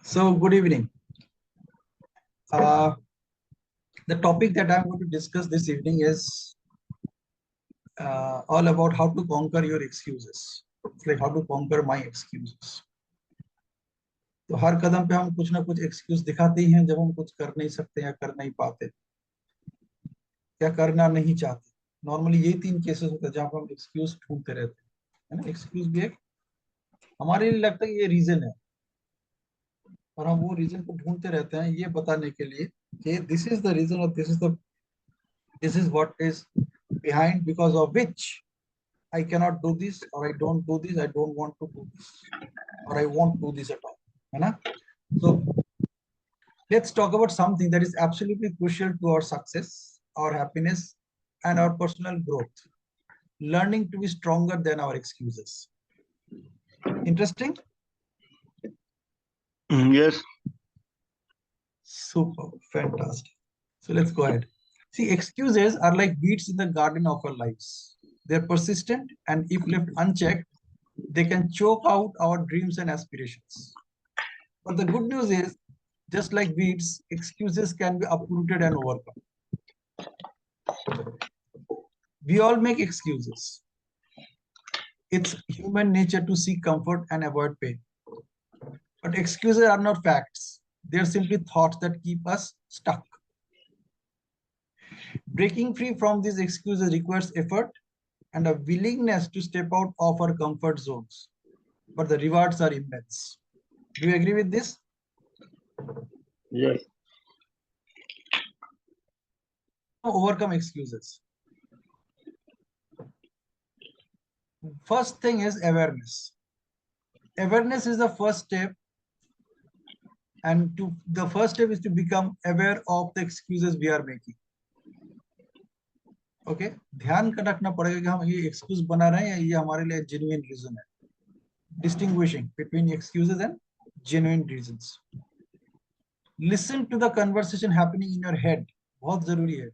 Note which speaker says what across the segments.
Speaker 1: So, good evening. Uh, the topic that I'm going to discuss this evening is all about how to conquer your excuses. It's like how to conquer my excuses. तो हर कदम पे हम कुछ ना कुछ excuse दिखाते ही हैं जब हम कुछ कर नहीं सकते या कर नहीं पाते या करना नहीं चाहते. नॉर्मली यही तीन केसेस होते हैं जहाँ पर हम एक्सक्यूज ढूंढते रहते हैं, है ना. एक्सक्यूज भी एक हमारे लिए लगता है कि ये रीजन है और हम वो रीजन को ढूंढते रहते हैं ये बताने के लिए कि दिस इज द रीजन और this is what is behind because of which I cannot do this or I don't do this, I don't want to do this or I won't do this at all. है ना? So let's talk about something that is absolutely crucial to our success, our happiness and our personal growth. Learning to be stronger than our excuses. Interesting?
Speaker 2: Yes.
Speaker 1: Super, fantastic. So let's go ahead. See, excuses are like weeds in the garden of our lives. They're persistent, and if left unchecked, they can choke out our dreams and aspirations. But the good news is, just like weeds, excuses can be uprooted and overcome. We all make excuses. It's human nature to seek comfort and avoid pain. But excuses are not facts. They're simply thoughts that keep us stuck. Breaking free from these excuses requires effort and a willingness to step out of our comfort zones. But the rewards are immense. Do you agree with this?
Speaker 2: Yes.
Speaker 1: Overcome excuses. First thing is awareness. Awareness is the first step, and the first step is to become aware of the excuses we are making. Okay, ध्यान का रखना पड़ेगा कि हम ये excuse बना रहे हैं या ये हमारे लिए जेन्युइन रीजन है. Distinguishing between excuses and genuine reasons. Listen to the conversation happening in your head. बहुत जरूरी है.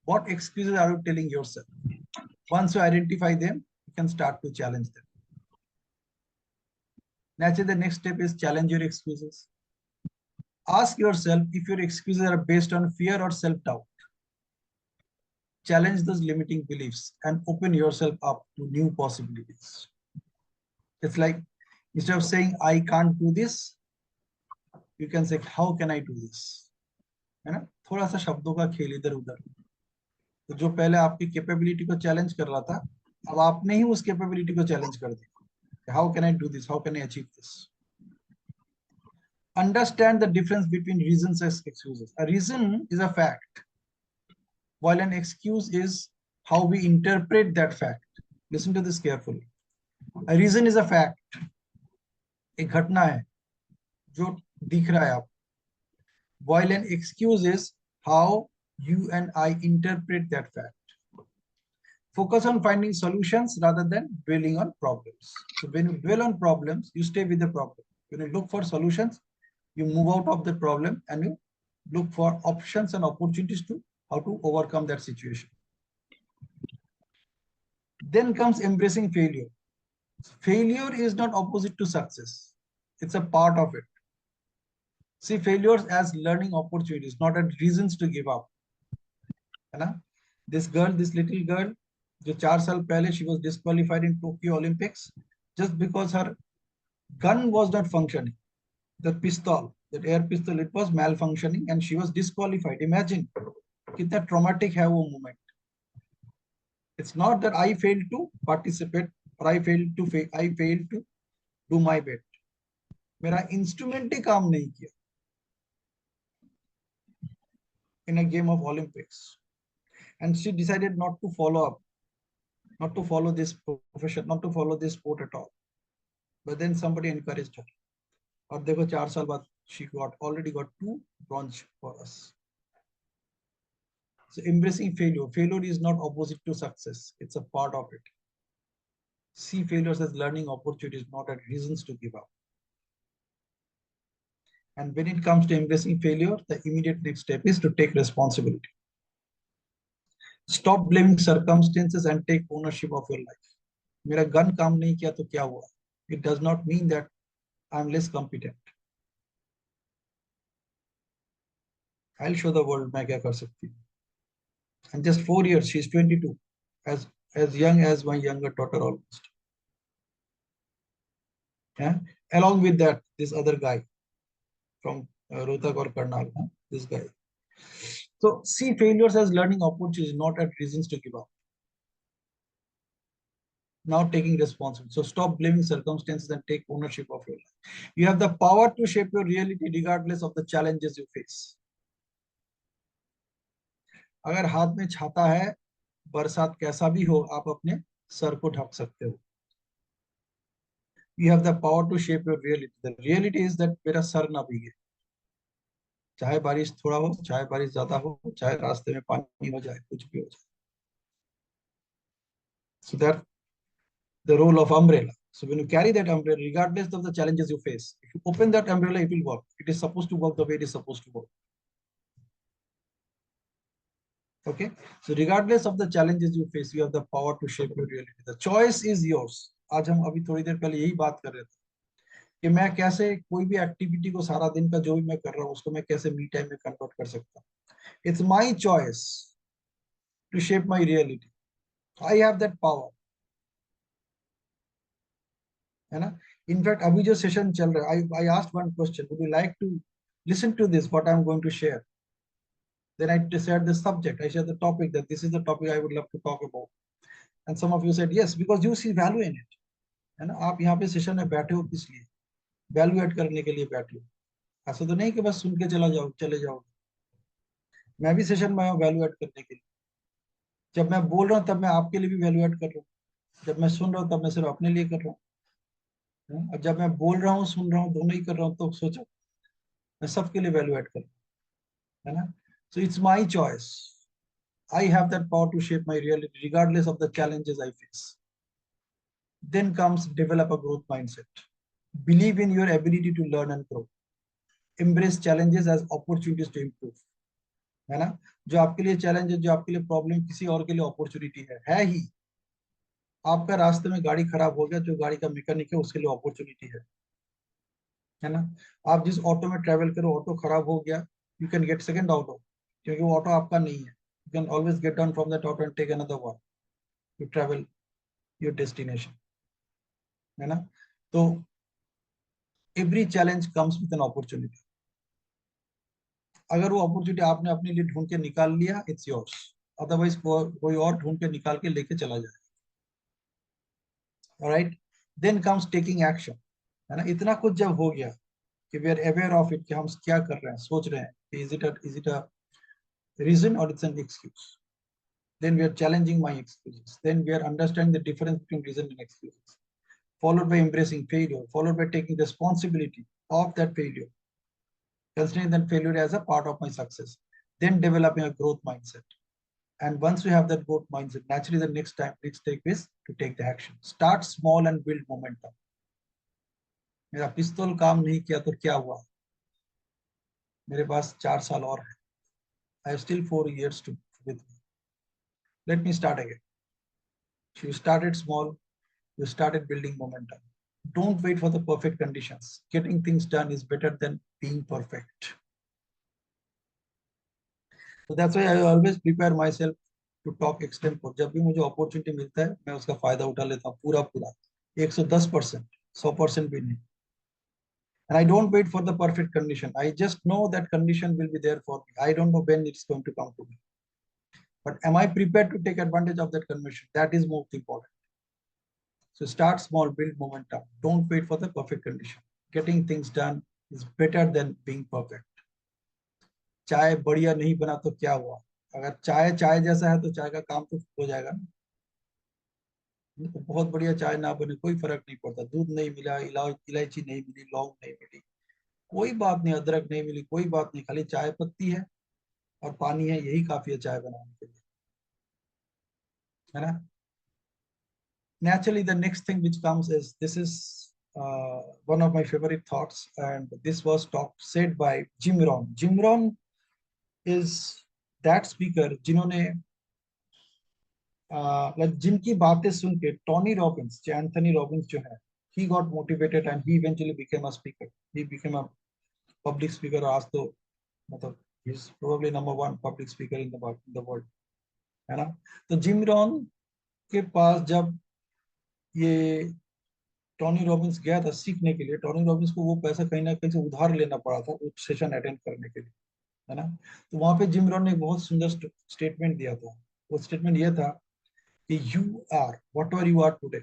Speaker 1: What excuses are you telling yourself? Once you identify them, you can start to challenge them. Naturally, the next step is challenge your excuses. Ask yourself if your excuses are based on fear or self-doubt. Challenge those limiting beliefs and open yourself up to new possibilities. It's like instead of saying, I can't do this, you can say, how can I do this? है ना? थोड़ा सा शब्दों का खेल इधर उधर. तो जो पहले आपकी कैपेबिलिटी को चैलेंज कर रहा था, अब आपने ही उस कैपेबिलिटी को चैलेंज कर दिया. How can I do this? How can I achieve this? Understand the difference between reasons and excuses. A reason is a fact, while an excuse is how we interpret that fact. Listen to this carefully. A reason is a fact. एक घटना है जो दिख रहा है आप. While an excuse is how you and I interpret that fact. Focus on finding solutions rather than dwelling on problems. So when you dwell on problems, you stay with the problem. When you look for solutions, you move out of the problem and you look for options and opportunities to how to overcome that situation. Then comes embracing failure. Failure is not opposite to success. It's a part of it. See failures as learning opportunities, not as reasons to give up. है ना? This little girl, जो 4 साल पहले she was disqualified in Tokyo Olympics just because her gun was not functioning. The pistol, that air pistol, it was malfunctioning and she was disqualified. Imagine कितना traumatic है वो moment. It's not that I failed to participate or I failed to do my bit. मेरा instrument ही काम नहीं किया in a game of Olympics. And she decided not to follow up, not to follow this profession, not to follow this sport at all. But then somebody encouraged her. और देखो 4 साल बाद she already got 2 bronze for us. So embracing failure. Failure is not opposite to success. It's a part of it. See failures as learning opportunities, not as reasons to give up. And when it comes to embracing failure, the immediate next step is to take responsibility. Stop blaming circumstances and take ownership of your life. मेरा gun काम नहीं किया तो क्या हुआ? It does not mean that I'm less competent. I'll show the world मैं क्या कर सकती हूँ. And just 4 years, she's 22, as young as my younger daughter almost. Yeah. Along with that, this other guy from Rohtak or Karnal, huh? This guy. So see failures as learning opportunities, not as reasons to give up. Now taking responsibility. So stop blaming circumstances and take ownership of your life. You have the power to shape your reality regardless of the challenges you face. अगर हाथ में छाता है, बरसात कैसा भी हो, आप अपने सर को ढक सकते हो. You have the power to shape your reality. The reality is that मेरा सर ना भीगे. चाहे बारिश थोड़ा हो, चाहे बारिश ज्यादा हो, चाहे रास्ते में पानी हो जाए, कुछ भी हो जाए. So that the role of umbrella. So when you carry that umbrella, regardless of the challenges you face, if you open that umbrella, it will work. It is supposed to work the way it is supposed to work. Okay. So regardless of the challenges you face, you have the power to shape your reality. The choice is yours. आज हम अभी थोड़ी देर पहले यही बात कर रहे थे कि मैं कैसे कोई भी एक्टिविटी को सारा दिन का जो भी मैं कर रहा हूँ उसको मैं कैसे मी टाइम में कन्वर्ट कर सकता हूँ. It's my choice to shape my reality. I have that power. है ना. इनफैक्ट अभी जो सेशन चल रहा है, I asked one question, would you like to listen to this what I'm going to share. Then I shared the subject, I shared the topic, that this is the topic I would love to talk about. And some of you said yes, because you see value in it. है ना. आप यहाँ पे session में बैठे हो किस लिए? वैल्यू एड करने के लिए बैठे हो. ऐसा तो नहीं कि बस सुन के चले जाओ. मैं भी सेशन में आया वैल्यू एड करने के लिए. जब मैं बोल रहा हूँ तब मैं आपके लिए भी वैल्यू एड कर रहा हूँ. जब मैं सुन रहा हूँ तब मैं सिर्फ अपने लिए कर रहा हूँ. और जब मैं बोल रहा हूँ सुन रहा हूँ दोनों ही कर रहा हूँ, तो सोचो मैं सबके लिए वैल्यू ऐड कर रहा हूँ. है ना. So it's my choice. I have that power to shape my reality regardless of the challenges I face. Then comes develop a growth mindset. Believe in your ability to learn and grow. Embrace challenges as opportunities to improve. है ना. जो आपके लिए challenge है, जो आपके लिए problem, किसी और के लिए अपॉर्चुनिटी है ही. आपका रास्ते में गाड़ी खराब हो गया, जो गाड़ी का मैकेनिक है उसके लिए अपॉर्चुनिटी है ना. आप जिस ऑटो में ट्रेवल करो, ऑटो खराब हो गया, you can get second auto, क्योंकि वो ऑटो आपका नहीं है. You can always get down from that auto and take another one to travel your destination. है ना. तो every challenge comes with an opportunity. अगर वो अपॉर्चुनिटी आपने अपने लिए ढूंढ के निकाल लिया, इट्स योर्स. अदरवाइज कोई और ढूंढ के निकाल के लेके चला जाए. Alright. Then comes taking action. है ना. इतना कुछ जब हो गया कि we are aware of it, कि हम क्या कर रहे हैं, सोच रहे हैं कि is it a reason or it's an excuse. Then we are challenging my excuses. Then we are understanding the difference between reason and excuses. Followed by embracing failure, followed by taking responsibility of that failure, considering that failure as a part of my success. Then developing a growth mindset. And once you have that growth mindset, naturally the next step is to take the action. Start small and build momentum. मेरा पिस्तौल काम नहीं किया तो क्या हुआ? मेरे पास 4 साल और है. I have still 4 years to with me. Let me start again. You started small, you started building momentum. Don't wait for the perfect conditions. Getting things done is better than being perfect. So that's why I always prepare myself to talk extempore. जब भी मुझे opportunity मिलता है, मैं उसका फायदा उठा लेता हूँ पूरा पूरा. 110%, 100% भी नहीं. And I don't wait for the perfect condition. I just know that condition will be there for me. I don't know when it's going to come to me. But am I prepared to take advantage of that condition? That is most important. So start small, build momentum. Don't wait for the perfect condition. Getting things done is better than being perfect. चाय बढ़िया नहीं बना तो क्या हुआ? अगर चाय चाय जैसा है तो चाय का काम तो हो जाएगा ना. तो बहुत बढ़िया चाय ना बने कोई फर्क नहीं पड़ता. दूध नहीं मिला, इलायची नहीं मिली, लौंग नहीं मिली, कोई बात नहीं, अदरक नहीं मिली, कोई बात नहीं, खाली चाय पत्ती है और पानी है, यही काफी है चाय बनाने के लिए. है ना. Naturally the next thing which comes is, this is one of my favorite thoughts, and this was said by Jim Rohn. Jim Rohn is that speaker जिन्होंने जिनकी बातें सुन के टोनी रॉबिन्स, एंथनी रॉबिन्स जो है, he got motivated and he eventually became a speaker. He became a public speaker. आज तो मतलब he is probably number one public speaker in the world, है ना। तो जिम रॉन के पास जब ये टोनी रॉबिन्स गया था सीखने के लिए, टोनी रॉबिन्स को वो पैसा कहीं ना कहीं से उधार लेना पड़ा था वो सेशन अटेंड करने के लिए, है ना। तो वहां पे जिम रॉन ने एक बहुत सुंदर स्टेटमेंट दिया था। वो स्टेटमेंट ये था कि you are whatever you are today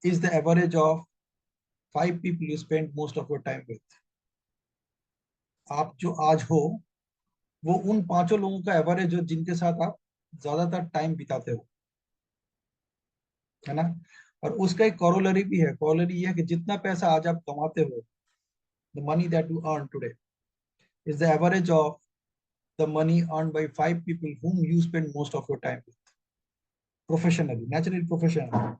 Speaker 1: is the average of 5 people you spend most of your time with। आप जो आज हो वो उन 5 लोगों का एवरेज हो जिनके साथ आप ज्यादातर टाइम बिताते हो, है ना। और उसका एक कॉरोलरी भी है, कॉरोलरी ये है कि जितना पैसा आज आप कमाते हो, the money that you earn today is the average of the money earn by 5 people whom you spend most of your time with professionally, naturally professionally.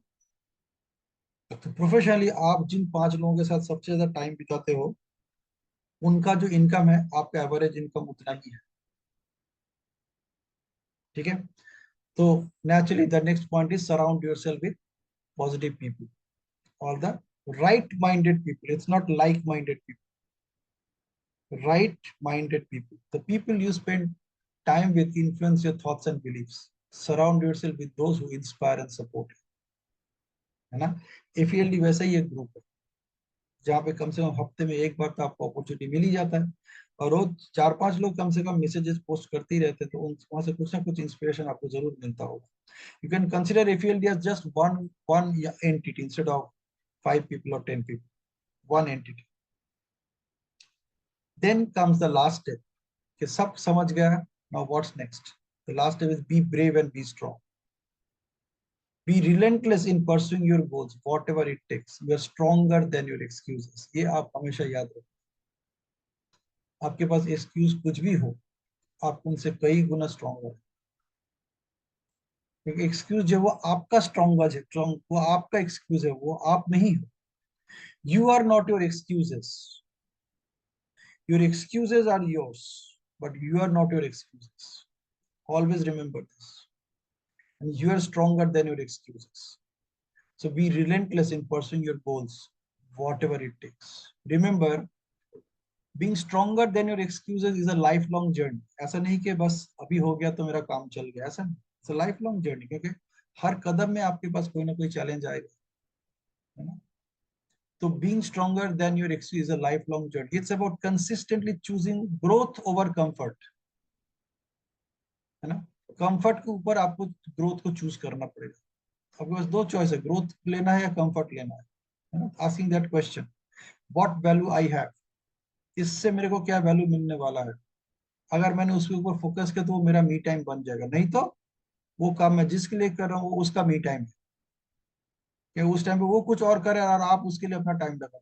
Speaker 1: तो प्रोफेशनली आप जिन 5 लोगों के साथ सबसे ज्यादा टाइम बिताते हो उनका जो इनकम है आपका एवरेज इनकम उतना ही है, ठीक है। तो naturally the next point is surround yourself with positive people or the right minded people. It's not like minded people, right minded people. The people you spend time with influence your thoughts and beliefs. Surround yourself with those who inspire and support you, है ना। FLD वैसा ही एक group है जहाँ पे कम से कम हफ्ते में एक बार तो आपको अपॉर्चुनिटी मिल ही जाता है, और रोज 4-5 लोग कम से कम मैसेजेस पोस्ट करते ही रहते हैं, तो वहां से कुछ ना कुछ इंस्पिरेशन आपको जरूर मिलता होगा। You can consider AFLD as just one entity instead of 5 people or 10 people. One entity. Then comes the last step. कि सब समझ गया, now what's next? The last step is be brave and be strong. Be relentless in pursuing your goals, whatever it takes. You are stronger than your excuses. ये आप हमेशा याद रखो। आपके पास एक्सक्यूज कुछ भी हो, आप उनसे कई गुना स्ट्रॉन्गर है। क्योंकि एक्सक्यूज जो वो आपका स्ट्रॉन्गर है, वो आपका एक्सक्यूज है, वो आप नहीं हो। You are not your excuses. Your excuses are yours, but you are not your excuses. Always remember this. And you are stronger than your excuses. So be relentless in pursuing your goals, whatever it takes. Remember, being stronger than your excuses is a lifelong journey. ऐसा नहीं कि बस अभी हो गया तो मेरा काम चल गया, ऐसा नहीं। It's a lifelong journey, क्योंकि हर कदम में आपके पास कोई ना कोई चैलेंज आएगा, है ना। So being stronger than your excuse is a lifelong journey. It's about consistently choosing growth over comfort, है ना। कंफर्ट के ऊपर आपको ग्रोथ को चूज करना पड़ेगा। आपके पास दो चॉइस है, ग्रोथ लेना है या कंफर्ट लेना है ना। Asking that question, what value I have, इससे मेरे को क्या वैल्यू मिलने वाला है। अगर मैंने उसके ऊपर फोकस किया तो वो मेरा मी टाइम बन जाएगा, नहीं तो वो काम मैं जिसके लिए कर रहा हूँ वो उसका मी टाइम है, कि उस टाइम पे वो कुछ और करे और आप उसके लिए अपना टाइम लगा।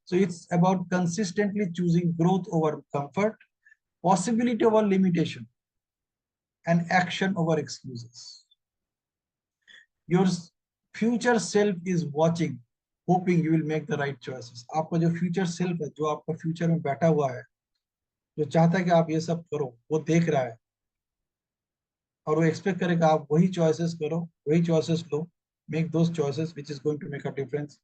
Speaker 1: So it's about consistently choosing growth over comfort, possibility over limitation, and action over excuses. Your future self is watching, hoping you will make the right choices. आपका जो future self है, जो आपका future में बैठा हुआ है, जो चाहता है कि आप ये सब करो, वो देख रहा है और वो एक्सपेक्ट करेगा आप वही choices करो, वही choices low, make those choices which is going to make a difference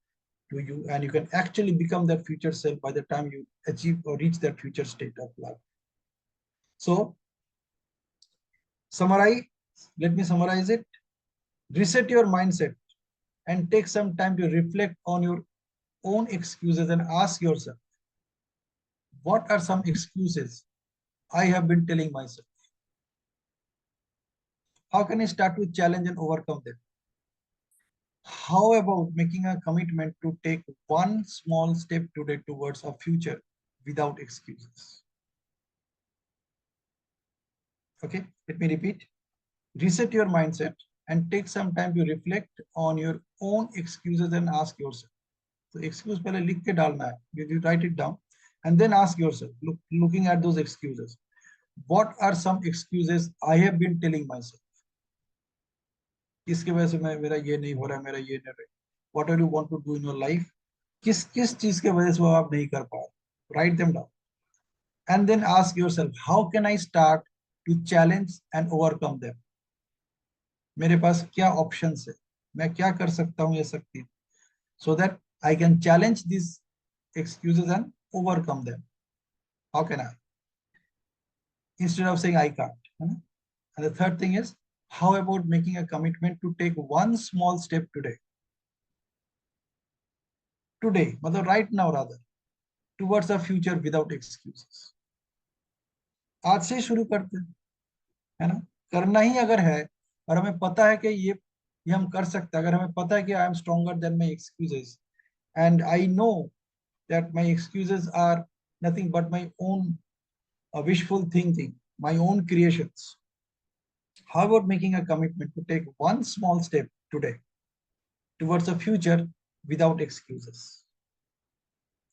Speaker 1: to you, and you can actually become that future self by the time you achieve or reach that future state of life. So summarize, let me summarize it. Reset your mindset and take some time to reflect on your own excuses and ask yourself, what are some excuses I have been telling myself? How can I start to challenge and overcome them? How about making a commitment to take one small step today towards a future without excuses? Okay, let me repeat. Reset your mindset and take some time to reflect on your own excuses and ask yourself. So excuse पहले लिख के डालना है. You write it down and then ask yourself, looking at those excuses, what are some excuses I have been telling myself? किसकी वजह से मैं मेरा ये नहीं हो रहा है, मेरा ये नहीं हो रहा है. What are you want to do in your life? किस किस चीज के वजह से वो आप नहीं कर पा रहे? Write them down and then ask yourself, how can I start to challenge and overcome them? मेरे पास क्या ऑप्शंस है, मैं क्या कर सकता हूँ या सकती हूँ, so that I can challenge these excuses and overcome them. How can I? Instead of saying I can't. And the third thing is, how about making a commitment to take one small step today? Today, मतलब right now rather, towards a future without excuses. आज से शुरू करते हैं, है ना? करना ही अगर है और हमें पता है कि ये हम कर सकते हैं, अगर हमें पता है कि I am stronger than my excuses and I know that my excuses are nothing but my own wishful thinking, my own creations. How about making a commitment to take one small step today towards a future without excuses?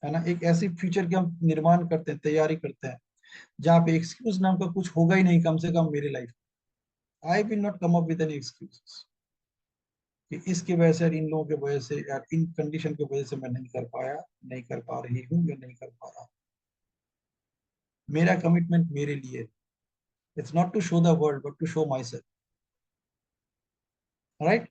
Speaker 1: है ना? एक ऐसी future की हम निर्माण करते हैं, तैयारी करते हैं जहां पे एक्सक्यूज नाम का कुछ होगा ही नहीं, कम से कम मेरी life. I will not come up with any excuses कि इसकी वजह से, इन लोगों की वजह से या इन कंडीशन की वजह से मैं नहीं कर पाया, नहीं कर पा रही हूँ या नहीं कर पा रहा। मेरा कमिटमेंट मेरे लिए, it's not to show the world but to show myself, right?